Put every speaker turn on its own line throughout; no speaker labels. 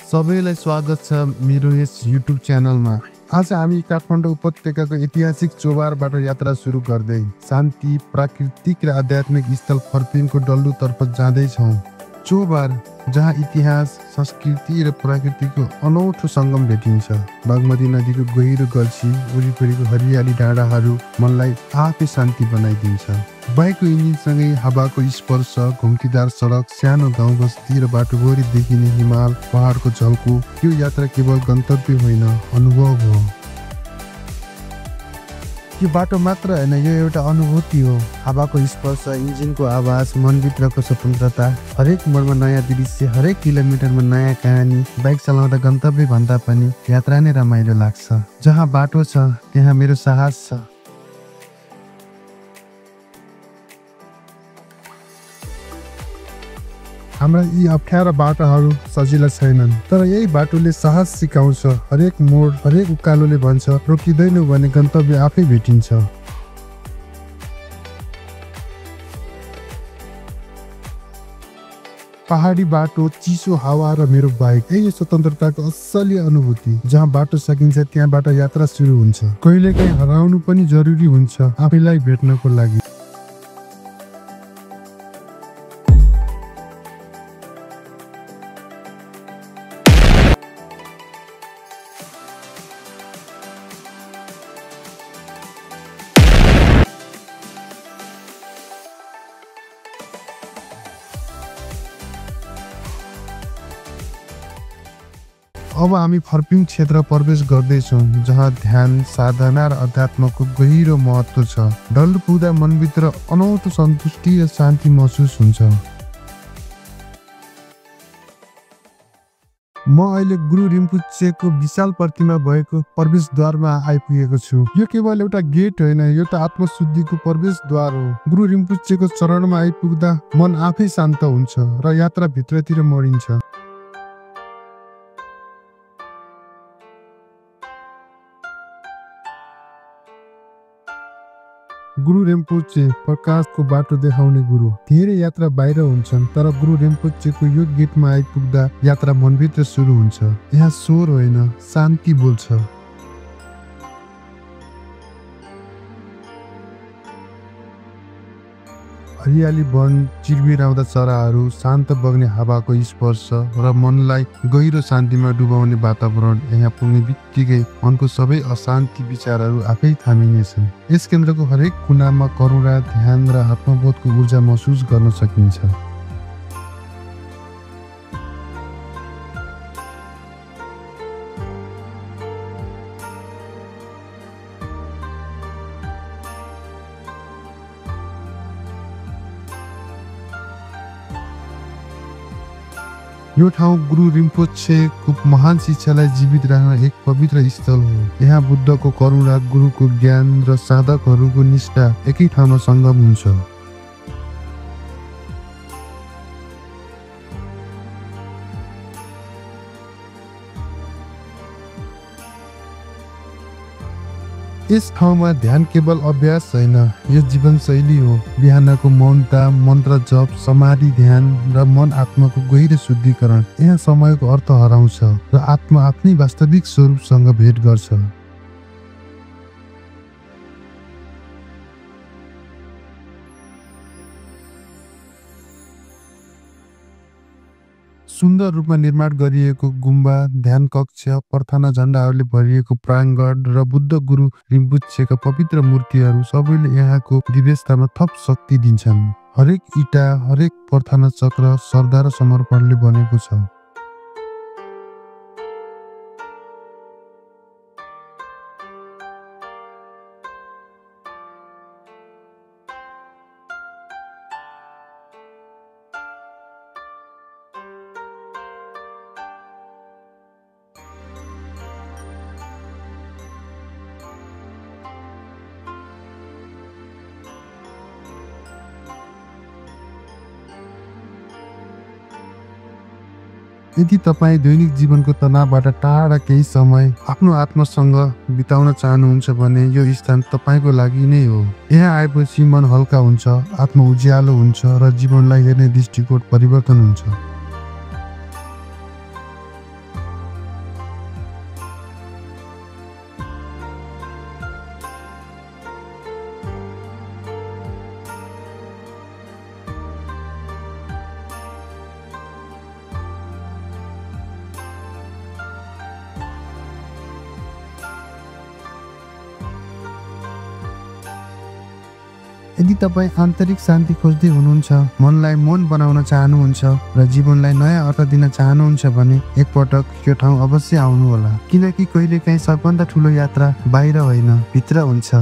सबैलाई स्वागत छ मेरो यस युट्युब च्यानलमा। आज हामी काठमाडौँ उपत्यकाको ऐतिहासिक चोबारबाट यात्रा सुरु गर्दै शान्ति, प्राकृतिक र आध्यात्मिक स्थल फर्पिङको डल्लुतर्फ जाँदैछौँ। चोबार जहाँ इतिहास, संस्कृति र प्रकृतिको अनौठो सङ्गम भेटिन्छ। बागमती नदीको गहिरो गल्छी, वरिपरिको हरियाली डाँडाहरू मनलाई आफै शान्ति बनाइदिन्छ। बाइकको इन्जिनसँगै हावाको स्पर्श, घुम्तीदार सडक, सानो गाउँ बस्ती र बाटोभरि देखिने हिमाल, पहाडको झल्को, यो यात्रा केवल गन्तव्य होइन, अनुभव हो। यो बाटो मात्र होइन, यो एउटा अनुभूति हो। हावाको स्पर्श, इन्जिनको आवाज, मनभित्रको स्वतन्त्रता, हरेक मोडमा नयाँ दृश्य, हरेक किलोमिटरमा नयाँ कहानी। बाइक चलाउँदा गन्तव्य भन्दा पनि यात्रा नै रमाइलो लाग्छ। जहाँ बाटो छ त्यहाँ मेरो साहस छ। हाम्रा यी अप्ठ्यारा बाटाहरू सजिला छैनन्, तर यही बाटोले साहस सिकाउँछ। हरेक मोड, हरेक उकालोले भन्छ, रोकिँदैनौ भने गन्तव्य आफै भेटिन्छ। पहाडी बाटो, चिसो हावा र मेरो बाइक, यही स्वतन्त्रताको असली अनुभूति। जहाँ बाटो सकिन्छ त्यहाँबाट यात्रा सुरु हुन्छ। कहिलेकाहीँ हराउनु पनि जरुरी हुन्छ आफैलाई भेट्नको लागि। अब हामी फर्पिङ क्षेत्र प्रवेश गर्दैछौँ, जहाँ ध्यान, साधना र अध्यात्मको गहिरो महत्त्व छ। डल्लो पुग्दा मनभित्र अनौठो सन्तुष्टि र शान्ति महसुस हुन्छ। म अहिले गुरु रिम्पोचेको विशाल प्रतिमा भएको प्रवेशद्वारमा आइपुगेको छु। यो केवल एउटा गेट होइन, यो त आत्मशुद्धिको प्रवेशद्वार हो। गुरु रिम्पोचेको चरणमा आइपुग्दा मन आफै शान्त हुन्छ र यात्रा भित्रतिर मोडिन्छ। गुरु रिम्पोचे प्रकाशको बाटो देखाउने गुरु। धेरै यात्रा बाहिर हुन्छन्, तर गुरु रिम्पोचेको यो गेटमा आइपुग्दा यात्रा मनभित्र सुरु हुन्छ। यहाँ स्वर होइन, शान्ति बोल्छ। हरियाली वन, चिरबिराउँदा चराहरू, शान्त बग्ने हावाको स्पर्श र मनलाई गहिरो शान्तिमा डुबाउने वातावरण। यहाँ पुग्ने बित्तिकै मनको सबै अशान्ति विचारहरू आफै थामिनेछन्। यस केन्द्रको हरेक कुनामा करुणा, ध्यान र आत्मबोधको ऊर्जा महसुस गर्न सकिन्छ। यो ठाउँ गुरु रिम्पोचेको महान शिक्षालाई जीवित राख्न एक पवित्र स्थल हो। यहाँ बुद्धको करुणा, गुरुको ज्ञान र साधकहरूको निष्ठा एकै ठाउँमा सङ्गम हुन्छ। यस ठाउँमा ध्यान केवल अभ्यास होइन, यो जीवनशैली हो। बिहानको मौनता, मन्त्र जप, समाधि ध्यान र मन आत्माको गहिरो शुद्धिकरण। यहाँ समयको अर्थ हराउँछ र आत्मा आफ्नै वास्तविक स्वरूपसँग भेट गर्छ। सुन्दर रूपमा निर्माण गरिएको गुम्बा, ध्यान कक्ष, प्रार्थना झण्डाहरूले भरिएको प्राङ्गण र बुद्ध गुरु रिम्पोचेका पवित्र मूर्तिहरू सबैले यहाँको दिव्यतामा थप शक्ति दिन्छन्। हरेक इँटा, हरेक प्रार्थना चक्र श्रद्धा र समर्पणले बनेको छ। यदि तपाईँ दैनिक जीवनको तनावबाट टाढा केही समय आफ्नो आत्मासँग बिताउन चाहनुहुन्छ भने यो स्थान तपाईँको लागि नै हो। यहाँ आएपछि मन हल्का हुन्छ, आत्मा उज्यालो हुन्छ र जीवनलाई हेर्ने दृष्टिकोण परिवर्तन हुन्छ। यदि तपाईँ आन्तरिक शान्ति खोज्दै हुनुहुन्छ, मनलाई मौन बनाउन चाहनुहुन्छ र जीवनलाई नयाँ अर्थ दिन चाहनुहुन्छ भने एकपटक यो ठाउँ अवश्य आउनुहोला, किनकि कहिलेकाहीँ सबभन्दा ठुलो यात्रा बाहिर होइन, भित्र हुन्छ।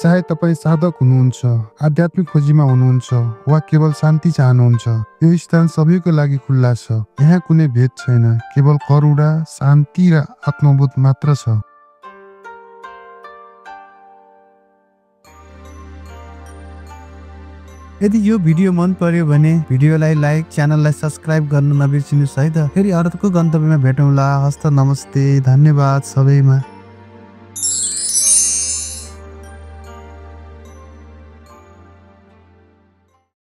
चाहे तपाईँ साधक हुनुहुन्छ, आध्यात्मिक खोजीमा हुनुहुन्छ वा केवल शान्ति चाहनुहुन्छ, यो स्थान सबैको लागि खुल्ला छ। यहाँ कुनै भेद छैन, केवल करुणा, शान्ति र आत्मबोध मात्र छ। यदि यो भिडियो मन पर्यो भने भिडियोलाई लाइक, च्यानललाई सब्स्क्राइब गर्न नबिर्सिनुहोस् है त। फेरि अर्को गन्तव्यमा भेटौँला। हस्त नमस्ते, धन्यवाद सबैमा।